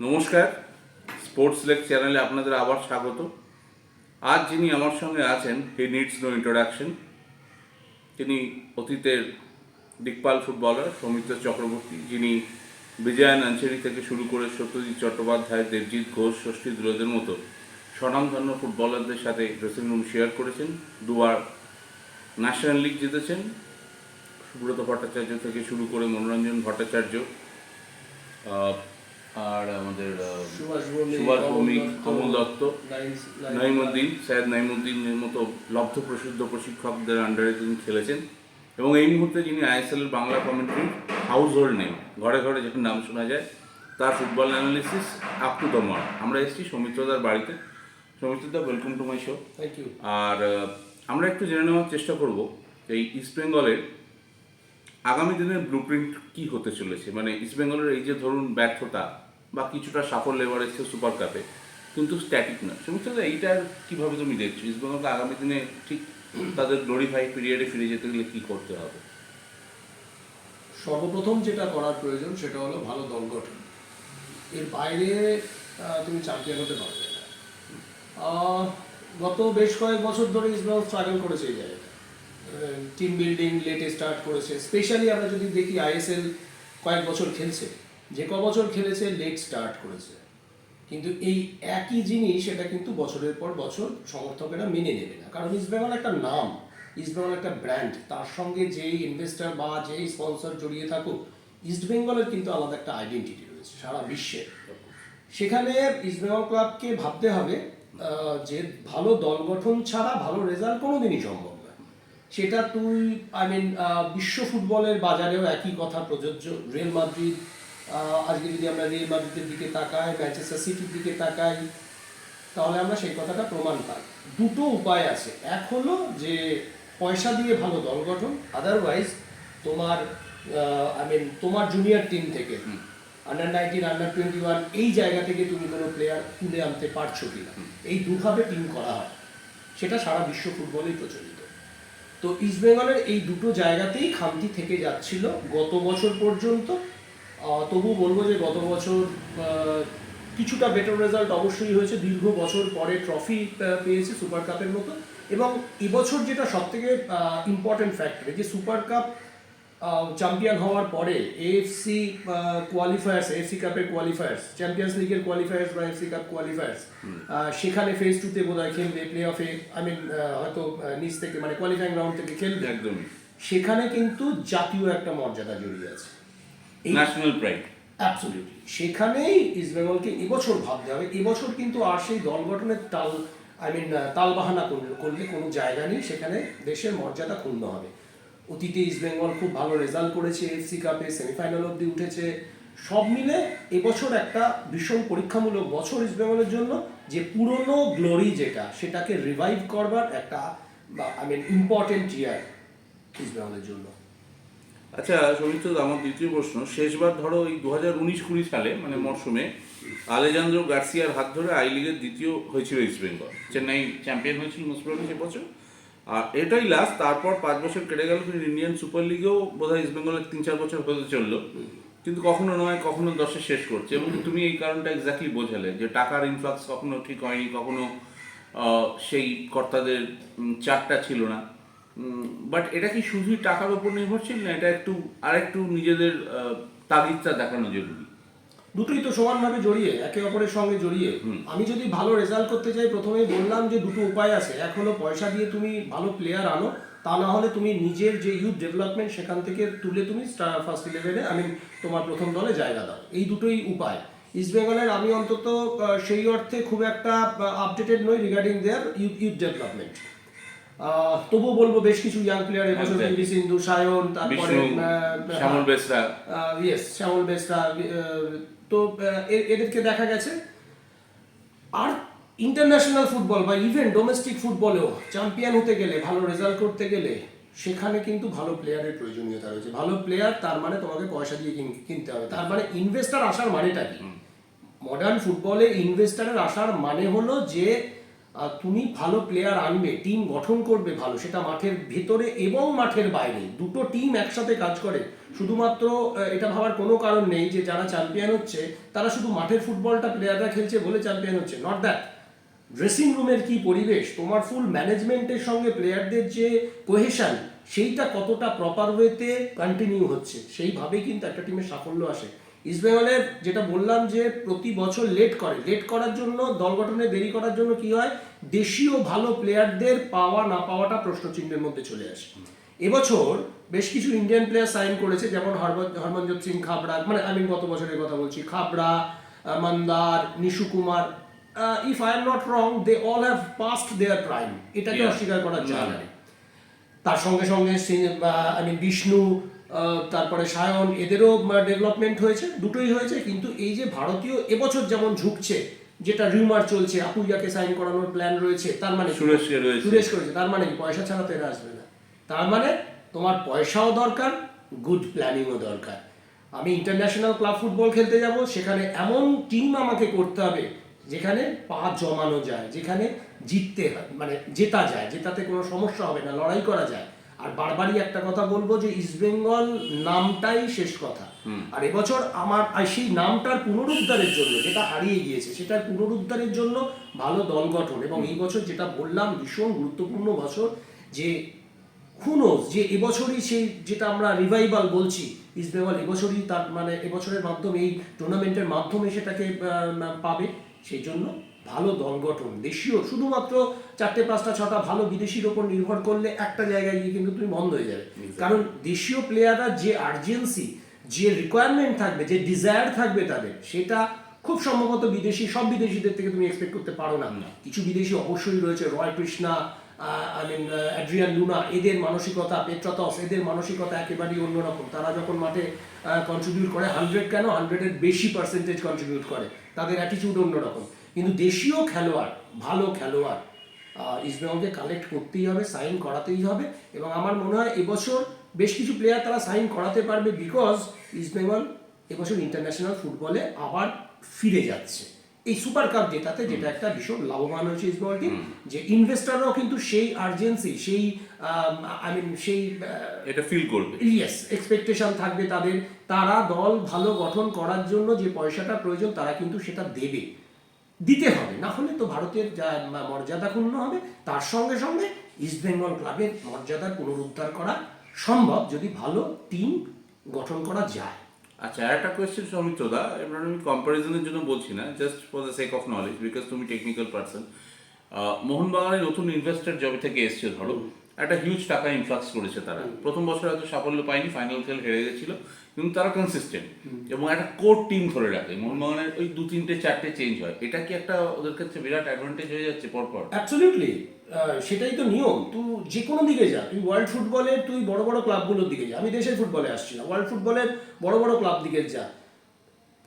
নমস্কার, sports lake চ্যানেলে আপনাদের আবার স্বাগত। আজ যিনি আমার সঙ্গে আছেন, হি নিডস নো ইন্ট্রোডাকশন। তিনি অতীতের দিকপাল ফুটবলার সৌমিত্র চক্রবর্তী, যিনি বিজয়ান আঞ্চেরি থেকে শুরু করে সত্যজিৎ চট্টোপাধ্যায়, দেবজিৎ ঘোষ, ষষ্ঠী দ্রোদের মতো স্বনামধন্য ফুটবলারদের সাথে ড্রেসিং রুম শেয়ার করেছেন। দুবার ন্যাশনাল লিগ জিতেছেন। সুব্রত ভট্টাচার্য থেকে শুরু করে মনোরঞ্জন ভট্টাচার্য, আর আমাদের সুভাষ ভৌমিক, কমল দত্ত, নাইমুদ্দিন, সৈয়দ নাইমুদ্দিনের মতো লব্ধ প্রসিদ্ধ প্রশিক্ষকদের আন্ডারে তিনি খেলেছেন। এবং এই মুহূর্তে যিনি আইএসএলের Bangla commentary household name, ঘরে ঘরে যখন নাম শোনা যায়, তার football analysis up to the mark. আমরা এসেছি সৌমিত্রদার বাড়িতে। সৌমিত্রদা, welcome to my show. Thank you. আর আমরা একটু জেনে নেওয়ার চেষ্টা করব এই ইস্টবেঙ্গলের আগামী দিনের ব্লুপ্রিন্ট কী হতে চলেছে। মানে ইস্টবেঙ্গলের এই যে ধরুন ব্যর্থতা বা কিছুটা সাফল্য এবার এসছে সুপার কাপে, কিন্তু স্ট্যাটিক না। সমস্যা এইটার কীভাবে তুমি দেখছো? ইস্টবেঙ্গলকে আগামী দিনে ঠিক তাদের গ্লোরিফাই পিরিয়ডে ফিরে যেতে গেলে কী করতে হবে? সর্বপ্রথম যেটা করার প্রয়োজন সেটা হলো ভালো দল গঠন। এর বাইরে তুমি চ্যাম্পিয়ন হতে পারবে না। গত বেশ কয়েক বছর ধরে ইস্টবেঙ্গল স্ট্রাগল করেছে এই জায়গায়। টিম বিল্ডিং লেটে স্টার্ট করেছে। স্পেশালি আমরা যদি দেখি আইএসএল কয়েক বছর খেলছে, যে ক বছর খেলেছে লেট স্টার্ট করেছে, কিন্তু এই একই জিনিস এটা কিন্তু বছরের পর বছর সমর্থকেরা মেনে নেবে না। কারণ ইস্টবেঙ্গল একটা নাম, ইস্টবেঙ্গল একটা ব্র্যান্ড, তার সঙ্গে যেই ইনভেস্টার বা যেই স্পন্সর জড়িয়ে থাকুক, ইস্টবেঙ্গলের কিন্তু আলাদা একটা আইডেন্টিটি রয়েছে সারা বিশ্বে। সেখানে ইস্টবেঙ্গল ক্লাবকে ভাবতে হবে যে ভালো দল গঠন ছাড়া ভালো রেজাল্ট কোনোদিনই সম্ভব না। সেটা তুই বিশ্ব ফুটবলের বাজারেও একই কথা প্রযোজ্য। রিয়াল মাদ্রিদ, আজকে যদি আমরা রিয়াল মাদ্রিদের দিকে তাকাই, ম্যানচেস্টার সিটির দিকে তাকাই, তাহলে আমরা সেই কথাটা প্রমাণ পাই। দুটো উপায় আছে। এক হলো যে পয়সা দিয়ে ভালো দল গঠন, আদারওয়াইজ তোমার জুনিয়র টিম থেকে আন্ডার 19, আন্ডার 21 এই জায়গা থেকে তুমি কোনো প্লেয়ার তুলে আনতে পারছো কিনা, এই দুভাবে টিম করা হয়। সেটা সারা বিশ্ব ফুটবলেই প্রচলিত। তো ইস্টবেঙ্গলের এই দুটো জায়গাতেই খামতি থেকে যাচ্ছিল গত বছর পর্যন্ত। তবু বলবো যে গত বছর কিছুটা বেটার রেজাল্ট অবশ্যই হয়েছে। দীর্ঘ বছর পরে ট্রফি পেয়েছে সুপার কাপের মতো। এবং এবছর যেটা সবথেকে ইম্পর্টেন্ট ফ্যাক্টর, যে সুপার কাপ চ্যাম্পিয়ন হওয়ার পরে এএফসি কোয়ালিফায়ার্স, এএফসি কাপের কোয়ালিফায়ার্স, চ্যাম্পিয়ন্স লিগের কোয়ালিফায়ার্স বা এএফসি কাপ কোয়ালিফায়ার্স, সেখানে ফেজ 2-তে বোধহয় খেলবে, প্লে অফে হয়তো নিচ থেকে মানে কোয়ালিফাইং রাউন্ড থেকে খেলবে। একদমই। সেখানে কিন্তু জাতীয় একটা মর্যাদা জড়িয়ে আছে, ন্যাশনাল প্রাইড। অ্যাবসলিউটলি। সেখানেই ইস্টবেঙ্গলকে এবছর ভাবতে হবে। এবছর কিন্তু আর সেই দল গঠনের তালবাহানা করলে কোনো জায়গা নেই, সেখানে দেশের মর্যাদা ক্ষুণ্ণ হবে। অতীতে ইস্টবেঙ্গল খুব ভালো রেজাল্ট করেছে, এফসি কাপে সেমিফাইনাল অবধি উঠেছে। সব মিলে এবছর একটা ভীষণ পরীক্ষামূলক বছর ইস্টবেঙ্গলের জন্য, যে পুরনো গ্লোরি যেটা, সেটাকে রিভাইভ করবার একটা ইম্পর্টেন্ট ইয়ার ইস্টবেঙ্গলের জন্য। আচ্ছা সৌমিত্র, আমার দ্বিতীয় প্রশ্ন, শেষবার ধরো এই 2019-20 সালে মানে মরশুমে আলেজান্দ্রো গার্সিয়ার হাত ধরে আই লিগের দ্বিতীয় হয়েছিল ইস্টবেঙ্গল। চেন্নাই চ্যাম্পিয়ন হয়েছিল মোস্ট প্রবাবলি সে বছর, আর এটাই লাস্ট। তারপর 5 বছর কেটে গেল, কিন্তু ইন্ডিয়ান সুপার লিগেও বোধহয় ইস্টবেঙ্গলের 3-4 বছর হতে চললো, কিন্তু কখনো নয় কখনো 10-এ শেষ করছে। এবং তুমি এই কারণটা এক্স্যাক্টলি বোঝালে যে টাকার ইনফ্লাক্স কখনো ঠিক হয়নি, কখনো সেই কর্তাদের চারটা ছিল না। বাট এটা কি শুধুই টাকার উপর নির্ভরশীল না, এটা আরেকটু নিজেদের তাগিদটা দেখানো জরুরি? দুটোই তো সমানভাবে জড়িয়ে, একে অপরের সঙ্গে জড়িয়ে। আমি যদি ভালো রেজাল্ট করতে চাই, প্রথমেই বললাম যে দুটো উপায় আছে। এক হলো পয়সা দিয়ে তুমি ভালো প্লেয়ার আনো, তা না হলে তুমি নিজের যে ইউথ ডেভেলপমেন্ট সেখান থেকে তুলে তুমি ফার্স্ট 11-এ তোমার প্রথম দলে জায়গা দাও। এই দুটোই উপায়। ইস্টবেঙ্গলের আমি অন্তত সেই অর্থে খুব একটা আপডেটেড নই রিগার্ডিং দেয়ার ইউথ ডেভেলপমেন্ট। তবুও বলবো বেশ কিছু ইয়াং প্লেয়ার এবছর, পিভি সিন্ধু, সায়ন, তারপরে শ্যামল বেসরা, শ্যামল বেসরা, তো এদেরকে দেখা গেছে। আর ইন্টারন্যাশনাল ফুটবল বা ইভেন ডোমেস্টিক ফুটবলেও চ্যাম্পিয়ন হতে গেলে, ভালো রেজাল্ট করতে গেলে, সেখানে কিন্তু ভালো প্লেয়ারের প্রয়োজনীয়তা রয়েছে। ভালো প্লেয়ার তার মানে তোমাকে পয়সা দিয়ে কিনতে হবে। তার মানে ইনভেস্টার আসার মানেটা কি? মডার্ন ফুটবলে ইনভেস্টারের আসার মানে হলো যে তুমি ভালো প্লেয়ার আনবে, টিম গঠন করবে ভালো, সেটা মাঠের ভেতরে এবং মাঠের বাইরে দুটো টিম একসাথে কাজ করে। শুধুমাত্র এটা ভাবার কোনো কারণ নেই যে যারা চ্যাম্পিয়ন হচ্ছে তারা শুধু মাঠের ফুটবলটা প্লেয়াররা খেলছে বলে চ্যাম্পিয়ন হচ্ছে, নট দ্যাট। ড্রেসিং রুমের কি পরিবেশ, তোমার ফুল ম্যানেজমেন্টের সঙ্গে প্লেয়ারদের যে কোহেশন, সেইটা কতটা প্রপার ওয়েতে কন্টিনিউ হচ্ছে, সেইভাবেই কিন্তু একটা টিমের সাফল্য আসে। ইস্টবেঙ্গলের যেটা বললাম যে প্রতি বছর লেট করার জন্য, দল গঠনে দেরি করার জন্য কি হয়, দেশীয় ভালো প্লেয়ারদের পাওয়া না পাওয়াটা প্রশ্নচিহ্নের মধ্যে চলে আসে। এবছর বেশ কিছু ইন্ডিয়ান প্লেয়ার সাইন করেছে, যেমন হরমনজোত সিং খাবড়া, মানে আমি গত বছরের কথা বলছি, খাবড়া, মন্দার, Nishu Kumar, if I am not wrong they all have past their prime, এটাকে অস্বীকার করা যায় না। তার সঙ্গে সঙ্গে বিষ্ণু, তারপরে সায়ন, এদেরও ডেভেলপমেন্ট হয়েছে, দুটোই হয়েছে। কিন্তু এই যে ভারতীয় এবছর যেমন ঝুঁকছে, যেটা রিউমার চলছে, আপুইয়াকে সাইন করানোর প্ল্যান রয়েছে, তার মানে সুরেশ করেছে, তার মানে পয়সা ছাড়া তো এরা আসবে না। তার মানে তোমার পয়সাও দরকার, গুড প্ল্যানিংও দরকার। আমি ইন্টারন্যাশনাল ক্লাব ফুটবল খেলতে যাব, সেখানে এমন টিম আমাকে করতে হবে যেখানে পা জমানো যায়, যেখানে জিততে হয়, মানে জেতা যায়, জেতাতে কোনো সমস্যা হবে না, লড়াই করা যায়। আর বারবারই একটা কথা বলবো যে ইস্টবেঙ্গল নামটাই শেষ কথা। আর এবছর আমার সেই নামটার পুনরুদ্ধারের জন্য, যেটা হারিয়ে গিয়েছে সেটার পুনরুদ্ধারের জন্য ভালো দল গঠন, এবং এই বছর যেটা বললাম ভীষণ গুরুত্বপূর্ণ বছর, যে খুনোস যে এবছরই সেই যেটা আমরা রিভাইভাল বলছি, ইস্টবেঙ্গল এবছরই তার মানে এবছরের মাধ্যমে, এই টুর্নামেন্টের মাধ্যমে সেটাকে পাবে। সেই জন্য ভালো দল গঠন, দেশীয় শুধুমাত্র 4টে 5টা 6টা ভালো বিদেশির ওপর নির্ভর করলে একটা জায়গায় গিয়ে কিন্তু তুমি বন্ধ হয়ে যাবে। কারণ দেশীয় প্লেয়াররা যে আর্জেন্সি, যে রিকোয়ারমেন্ট থাকবে, যে ডিজায়ার থাকবে তাদের, সেটা খুব সম্ভবত সব বিদেশিদের থেকে তুমি এক্সপেক্ট করতে পারো না। কিছু বিদেশি অবশ্যই রয়েছে, রয় কৃষ্ণা, অ্যাড্রিয়ান লুনা, এদের মানসিকতা, পেট্রাতস, এদের মানসিকতা একেবারেই অন্যরকম। তারা যখন মাঠে কন্ট্রিবিউট করে 100 কেন 100-এর বেশি পার্সেন্টেজ কন্ট্রিবিউট করে, তাদের অ্যাটিটিউড অন্যরকম। কিন্তু দেশীয় খেলোয়াড়, ভালো খেলোয়াড় ইস্টবেঙ্গলকে কালেক্ট করতেই হবে, সাইন করাতেই হবে। এবং আমার মনে হয় এবছর বেশ কিছু প্লেয়ার তারা সাইন করাতে পারবে, বিকজ ইস্টবেঙ্গল এবছর ইন্টারন্যাশনাল ফুটবলে আবার ফিরে যাচ্ছে। এই সুপার কাপ জেতাতে, যেটা একটা ভীষণ লাভবান হয়েছে ইস্টবেঙ্গল টিম, যে ইনভেস্টররাও কিন্তু সেই আর্জেন্সি, সেই সেই এটা ফিল করবে, ইয়েস, এক্সপেকটেশন থাকবে তাদের। তারা দল ভালো গঠন করার জন্য যে পয়সাটা প্রয়োজন তারা কিন্তু সেটা দিতে হবে, না হলে তো ভারতের মর্যাদা ক্ষুণ্ণ হবে। তার সঙ্গে সঙ্গে ইস্টবেঙ্গল ক্লাবের মর্যাদার পুনরুদ্ধার করা সম্ভব যদি ভালো টিম গঠন করা যায়। আচ্ছা, একটা কোয়েশ্চেন সৌমিত্রদা, এবার আমি কম্পারিজনের জন্য বলছি না, just for the sake of knowledge, because তুমি টেকনিক্যাল পার্সন। মোহনবাগানের নতুন ইনভেস্টর জবে থেকে এসছে, ধরো একটা হিউজ টাকা ইনফ্লাক্স করেছে তারা। প্রথম বছর হয়তো সাফল্য পায়নি, ফাইনাল খেল হেরে গেছিল, কিন্তু তারা কনসিস্টেন্ট এবং একটা কোর টিম ধরে রাখে। মোহনবাগানের ওই 2-3টে 4টে চেঞ্জ হয়, এটা কি একটা ওদের ক্ষেত্রে বিরাট অ্যাডভান্টেজ হয়ে যাচ্ছে পরপর? অ্যাবসলিউটলি, সেটাই তো নিয়ম। তুই যে কোনো দিকে যা, তুই ওয়ার্ল্ড ফুটবলে তুই বড় বড় ক্লাবগুলোর দিকে যা, আমি দেশের ফুটবলে আসছি না, ওয়ার্ল্ড ফুটবলের বড় বড় ক্লাব দিকে যা,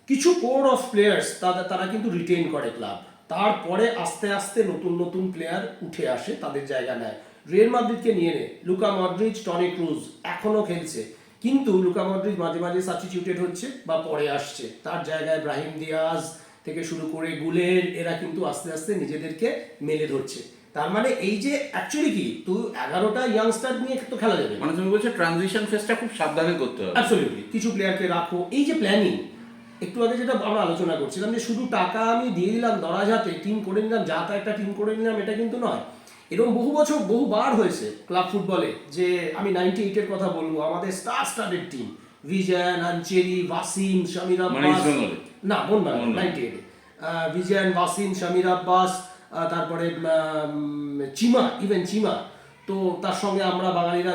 কিছু কোর অফ প্লেয়ার্স তারা কিন্তু রিটেইন করে ক্লাব, তারপরে আস্তে আস্তে নতুন নতুন প্লেয়ার উঠে আসে, তাদের জায়গা নেয়। রিয়াল মাদ্রিদকে নিয়ে নে, লুকা মডরিচ, টনি ক্রুজ এখনো খেলছে, কিন্তু লুকা মডরিচ মাঝে মাঝে সাবস্টিটিউটেড হচ্ছে বা পরে আসছে, তার জায়গায় ব্রাহিম দিয়াজ থেকে শুরু করে গুলের, এরা কিন্তু আস্তে আস্তে নিজেদেরকে মেলে ধরছে। তার মানে এই যে অ্যাকচুয়ালি কি, তুই 11টা ইয়াংস্টার নিয়ে তো খেলা যাবে, মানে তুমি বলছো ট্রানজিশন ফেজটা খুব সাবধানে করতে হবে। অ্যাবসলিউটলি, কিছু প্লেয়ারকে রাখো, এই যে প্ল্যানিং, একটু আগে যেটা আমরা আলোচনা করছিলাম যে শুধু টাকা আমি দিয়ে দিলাম দরাজ হাতে, টিম করে নিলাম, যা তা একটা টিম করে নিলাম, এটা কিন্তু নয়। এরকম বহুবার হয়েছে ক্লাব ফুটবলে, যে আমি 98-এর কথা বলবো, আমাদের স্টারের টিম, বিজয়ান, আনচেরি, ওয়াসিম, শামির আব্বাস, না মোহনবাগান 98-এ, বিজয়ান, ওয়াসিম, শামির আব্বাস, তারপরে চিমা, তো তার সঙ্গে আমরা বাঙালিরা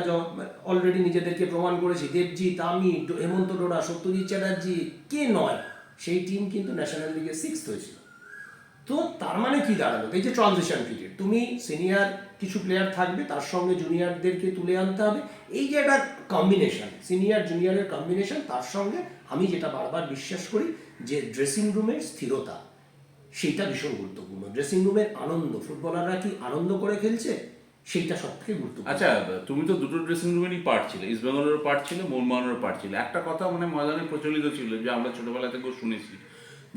অলরেডি নিজেদেরকে প্রমাণ করেছি, দেবজিৎ, আমি, হেমন্ত ডোরা, সত্যজিৎ চ্যাটার্জি, কে নয়, সেই টিম কিন্তু ন্যাশনাল লিগে 6th হয়েছিল। তো তার মানে কি দাঁড়ালো, এই যে ট্রানজিশন পিরিয়ড, তুমি সিনিয়র কিছু প্লেয়ার থাকবে, তার সঙ্গে জুনিয়রদেরকে তুলে আনতে হবে, এই যে একটা কম্বিনেশন, সিনিয়র জুনিয়রের কম্বিনেশন, তার সঙ্গে আমি যেটা বারবার বিশ্বাস করি যে ড্রেসিং রুমের স্থিরতা, সেইটা ভীষণ গুরুত্বপূর্ণ। ড্রেসিং রুমের আনন্দ, ফুটবলাররা কি আনন্দ করে খেলছে, সেইটা সব থেকে গুরুত্বপূর্ণ। আচ্ছা, তুমি তো দুটো ড্রেসিং রুমেরই পার্ট ছিল, ইস্টবেঙ্গলেরও পার্ট ছিল, মোহনবাগানেরও পার্ট ছিল। একটা কথা মানে ময়দানে প্রচলিত ছিল, যে আমরা ছোটবেলা থেকেও শুনেছি,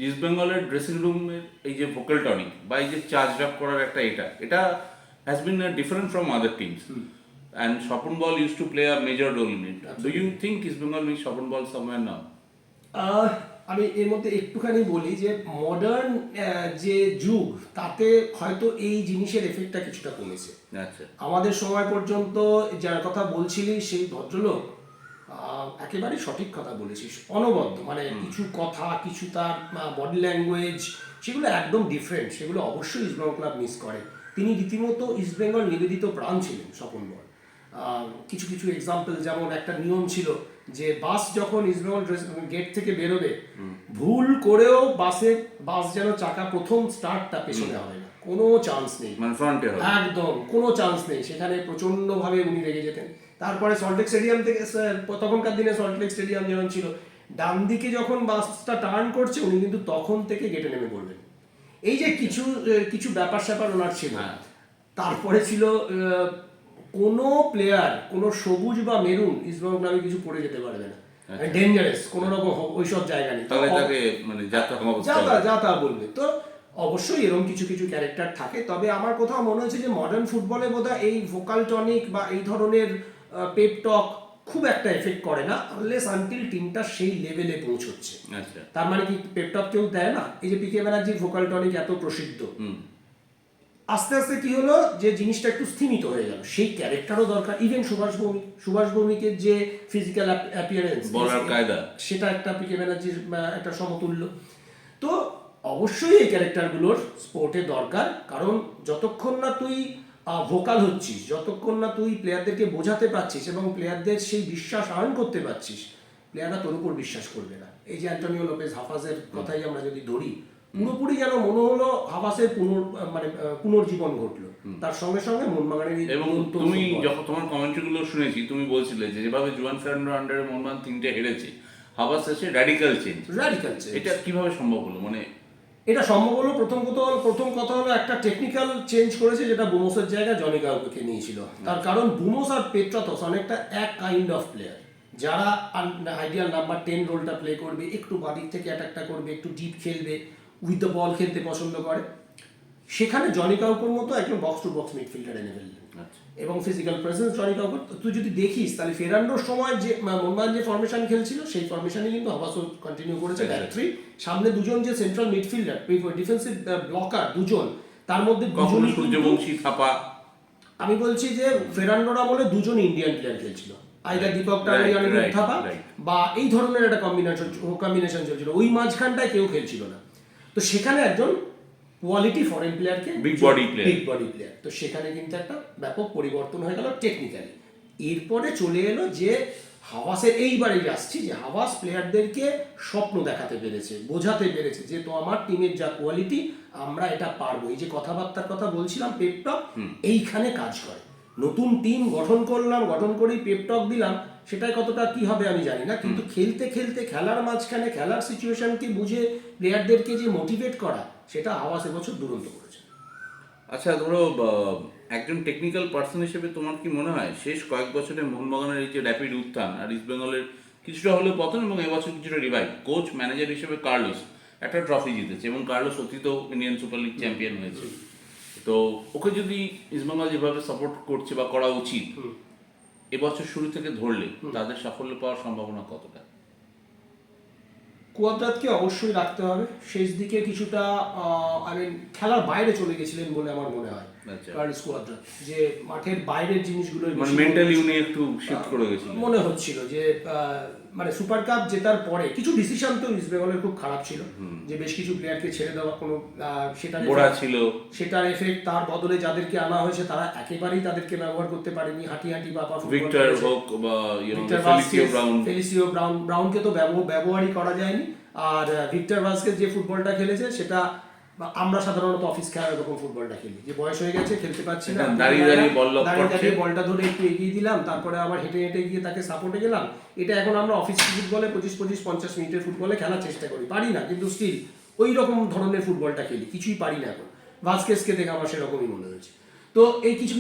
ইস্ট বেঙ্গলের ড্রেসিং রুমের এই যে ভোকাল টনিক বা এই যে চার্জ আপ করার একটা এটা has been different from other teams and Swapan Bal use to play a major role in it. Do you think East Bengal miss Swapan Bal somewhere now? আমি এর মধ্যে একটুখানি বলি যে মডার্ন যে যুগ তাতে হয়তো এই জিনিসের এফেক্টটা কিছুটা কমেছে। আচ্ছা, আমাদের সময় পর্যন্ত যার কথা বলছিলি সেই ভদ্রলোক একেবারেই সঠিক কথা বলেছিস, অনবদ্য, মানে কিছু কথা, কিছু তার বডি ল্যাঙ্গুয়েজ, সেগুলো একদম ডিফারেন্ট, সেগুলো অবশ্যই ইস্টবেঙ্গল ক্লাব মিস করে। তিনি রীতিমতো ইস্টবেঙ্গল নিবেদিত প্রাণ ছিলেন স্বপন বল। কিছু কিছু এক্সাম্পল, যেমন একটা নিয়ম ছিল যে বাস যখন ইস্টবেঙ্গল গেট থেকে বেরোবে, ভুল করেও বাস যেন চাকা প্রথম স্টার্টটা পেছনে হবে না, কোনো চান্স নেই, মানে ফ্রন্টে হবে একদম কোনো চান্স নেই। সেখানে প্রচন্ডভাবে উনি রেগে যেতেন। তারপরে সল্টলেক স্টেডিয়াম থেকে, তখনকার দিনে সল্টলেক স্টেডিয়াম যেমন ছিল, ডান দিকে যখন বাসটা টার্ন করছে উনি কিন্তু তখন থেকে গেটে নেমে পড়বেন। এই যে কিছু কিছু ব্যাপার স্যাপার ওনার ছিল। তারপরে ছিল কোনো প্লেয়ার, কোনো সবুজ বা মেরুন ইস্টবেঙ্গল ক্লাবে কিছু পড়ে যেতে পারবে না, ডেঞ্জারাস কোনো রকম ওইসব জায়গা নেই, তাহলে তাকে মানে যা তা বলবে। তো অবশ্যই এরকম কিছু কিছু ক্যারেক্টার থাকে। তবে আমার কোথাও মনে হচ্ছে যে মডার্ন ফুটবলে বোধহয় এই ভোকাল টনিক বা এই ধরনের পেপ টক খুব একটা এফেক্ট করে না, আনলেস আনটিল টিমটা সেই লেভেলে পৌঁছচ্ছে। আচ্ছা, তার মানে কি পেপ টক কেউ দেয় না? এই যে পিকে ব্যানার্জির ভোকাল টনিক এত প্রসিদ্ধ, আস্তে আস্তে কি হলো যে জিনিসটা একটু স্থিমিত হয়ে গেল। সেই ক্যারেক্টারও দরকার। ইভেন সুভাষ ভৌমিকের যে ফিজিক্যাল অ্যাপিয়ারেন্স, বলার কায়দা, সেটা একটা পিকে ব্যানার্জির একটা সমতুল্য। তো অবশ্যই এই ক্যারেক্টারগুলোর স্পোর্টে দরকার, কারণ যতক্ষণ না তুই ভোকাল হচ্ছিস, যতক্ষণ না তুই প্লেয়ারদেরকে বোঝাতে পারছিস এবং প্লেয়ারদের সেই বিশ্বাস আর্ন করতে পারছিস, প্লেয়াররা তোর উপর বিশ্বাস করবে না। এই যে অ্যান্টোনিও লোপেজ হাফাজের কথাই আমরা যদি ধরি, পুরোপুরি যেন মনে হলো হাফাজের পুনর্জীবন ঘটলো তার সঙ্গে সঙ্গে মোহনবাগানের। এবং তুমি যখন তোমার কমেন্ট্রিগুলো শুনেছি, তুমি বলছিলে যে যেভাবে জুয়ান ফেরান্ডোর আন্ডারে মোহনবাগান 3টে হেরেছে, হাবাস এসে র্যাডিক্যাল চেঞ্জ। এটা কিভাবে সম্ভব হলো? মানে এটা সম্ভব হলো, প্রথম কথা হলো একটা টেকনিক্যাল চেঞ্জ করেছে, যেটা বুমোসের জায়গায় জনি কাউকে নিয়েছিল। তার কারণ বুমোস আর পেট্রাতস অনেকটা এক কাইন্ড অফ প্লেয়ার, যারা আইডিয়াল নাম্বার 10 রোলটা প্লে করবে, একটু বাদিক থেকে অ্যাটাকটা করবে, একটু ডিপ খেলবে, উইথ দ্য বল খেলতে পছন্দ করে। সেখানে জনি কাউকোর মতো একজন বক্স টু বক্স মিডফিল্ডার এনে ফেললেন এবং ফিজিক্যাল প্রেজেন্স জনি কাউকোর। তুই যদি দেখিস তাহলে ফেরান্ডোর সময় যে মোহনবাগান যে ফরমেশন খেলছিল সেই ফরমেশনই কিন্তু হাবাসও কন্টিনিউ করেছে। ব্যাক-3 সামনে দুজন যে সেন্ট্রাল মিডফিল্ডার, ডিফেন্সিভ ব্লকার দুজন, তার মধ্যে দুজনই সূর্যবংশী থাপা। আমি বলছি যে ফেরান্ডোর আমলে দুজন ইন্ডিয়ান প্লেয়ার খেলছিল, আইদার দীপক টাওয়ারি অনিরুদ্ধ থাপা বা এই ধরনের একটা কম্বিনেশন চলছিল, ওই মাঝখানটায় কেউ খেলছিল না। তো সেখানে একজন কোয়ালিটি ফরেন প্লেয়ারকে, বিগ বডি প্লেয়ার, তো সেখানে কিন্তু একটা ব্যাপক পরিবর্তন হয়ে গেল টেকনিক্যালি। এরপরে চলে এলো যে হাওয়াসের, এইবারেই আসছি যে হাওয়াস প্লেয়ারদেরকে স্বপ্ন দেখাতে পেরেছে, বোঝাতে পেরেছে যে তো আমার টিমের যা কোয়ালিটি, আমরা এটা পারবো। এই যে কথাবার্তার কথা বলছিলাম, পেপটক এইখানে কাজ করে। নতুন টিম গঠন করলাম, গঠন করেই পেপটক দিলাম, সেটাই কতটা কি হবে আমি জানি না, কিন্তু খেলতে খেলতে খেলার মাঝখানে খেলার সিচুয়েশনকে বুঝে প্লেয়ারদেরকে যে মোটিভেট করা, সেটা হাওয়াস এবছর দুরন্ত করেছে। আচ্ছা, ধরো একজন টেকনিক্যাল পার্সন হিসেবে তোমার কি মনে হয় শেষ কয়েক বছরে মোহনবাগানের এই যে র্যাপিড উত্থান আর ইস্ট বেঙ্গলের কিছুটা হলেও পতন এবং এবছর কিছুটা রিভাইভ, কোচ ম্যানেজার হিসেবে কার্লোস একটা ট্রফি জিতেছে এবং কার্লোস অতীত ইন্ডিয়ান সুপার লিগ চ্যাম্পিয়ন হয়েছে, তো ওকে যদি ইস্টবেঙ্গল যেভাবে সাপোর্ট করছে বা করা উচিত, এবছর শুরু থেকে ধরলে তাদের সাফল্য পাওয়ার সম্ভাবনা কতটা? কুয়াদ্রাতকে অবশ্যই রাখতে হবে। শেষ দিকে কিছুটা খেলার বাইরে চলে গেছিলেন বলে আমার মনে হয় কার্লোস কুয়াদ্রাত, যে মাঠের বাইরের জিনিসগুলো মানে মেন্টালি উনি একটু শিফট করে গেছিলেন মনে হচ্ছিল। যে মানে সুপার কাপ জেতার পরে কিছু ডিসিশন তো ইস্ট বেঙ্গলের খুব খারাপ ছিল, যে বেশ কিছু প্লেয়ারকে ছেড়ে দেওয়া, কোনো সেটার এফেক্ট, তার বদলে যাদেরকে আনা হয়েছে তারা একেবারেই তাদেরকে ব্যবহার করতে পারেনি। হাঁটি বা ফেলিসিও ব্রাউনকে তো ব্যবহারই করা যায়নি। আর ভিক্টর ভাস্কেজ যে ফুটবলটা খেলেছে, সেটা আমরা সাধারণত অফিস খেলার এরকম ফুটবলটা খেলি, যে বয়স হয়ে গেছে খেলতে পারছি না, দাঁড়িয়ে বলটা ধরে একটু এগিয়ে দিলাম, তারপরে আবার হেঁটে গিয়ে তাকে সাপোর্টে গেলাম। এটা এখন আমরা অফিস ফুটবলে 25-50 মিনিটের ফুটবলে খেলার চেষ্টা করি, পারি না, কিন্তু স্টিল ওই রকম ধরনের ফুটবলটা খেলি, কিছুই পারি না এখন। ভাস্কেজকে দেখে আমার সেরকমই মনে হয়েছে। তো এই কিছু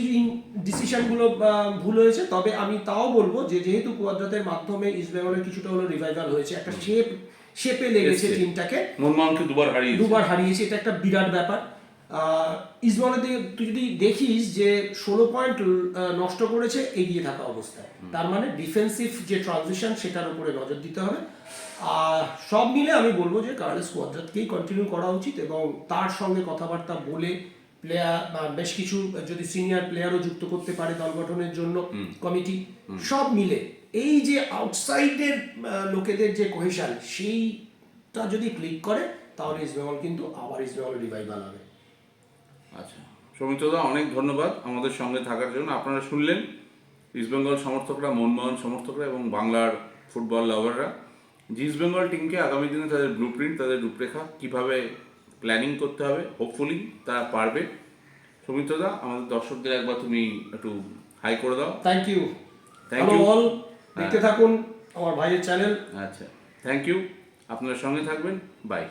ডিসিশনগুলো ভুল হয়েছে। তবে আমি তাও বলবো যে যেহেতু কুয়াদ্রাতের মাধ্যমে ইস্ট বেঙ্গলের কিছুটা হলো রিভাইভাল হয়েছে, একটা শেপে লেগেছে এসছে। টিমটাকে, মোহনবাগানকে দুবার হারিয়েছে, এটা একটা বিরাট ব্যাপার। ইস্টবেঙ্গলের দিকে তুই যদি দেখিস যে 16 পয়েন্ট নষ্ট করেছে এগিয়ে থাকা অবস্থায়, তার মানে ডিফেন্সিভ যে ট্রানজিশন সেটার উপরে নজর দিতে হবে। আর সব মিলে আমি বলবো যে কার্লোস কোয়াদ্রাতকেই কন্টিনিউ করা উচিত, এবং তার সঙ্গে কথাবার্তা বলে প্লেয়ার বেশ কিছু যদি সিনিয়র প্লেয়ারও যুক্ত করতে পারে দল গঠনের জন্য কমিটি, সব মিলে এই যে আউটসাইডের লোকেদের যে কোহেশন সেইটা যদি ক্লিক করে তাহলে ইস্টবেঙ্গল কিন্তু আবার ইস্টবেঙ্গল রিভাইভাল হবে। আচ্ছা, সৌমিত্রদা অনেক ধন্যবাদ আমাদের সঙ্গে থাকার জন্য। আপনারা শুনলেন ইস্টবেঙ্গল সমর্থকরা, মোহনবাগান সমর্থকরা এবং বাংলার ফুটবল লাভাররা যে ইস্টবেঙ্গল টিমকে আগামী দিনে তাদের ব্লুপ্রিন্ট, তাদের রূপরেখা কীভাবে প্ল্যানিং করতে হবে, হোপফুলি তারা পারবে। সৌমিত্রদা, আমাদের দর্শকদের একবার তুমি একটু হাই করে দাও। Thank you, thank you, all দেখতে থাকুন আমার ভাইয়ের চ্যানেল। আচ্ছা, থ্যাংক ইউ, আপনারা সঙ্গে থাকবেন, বাই।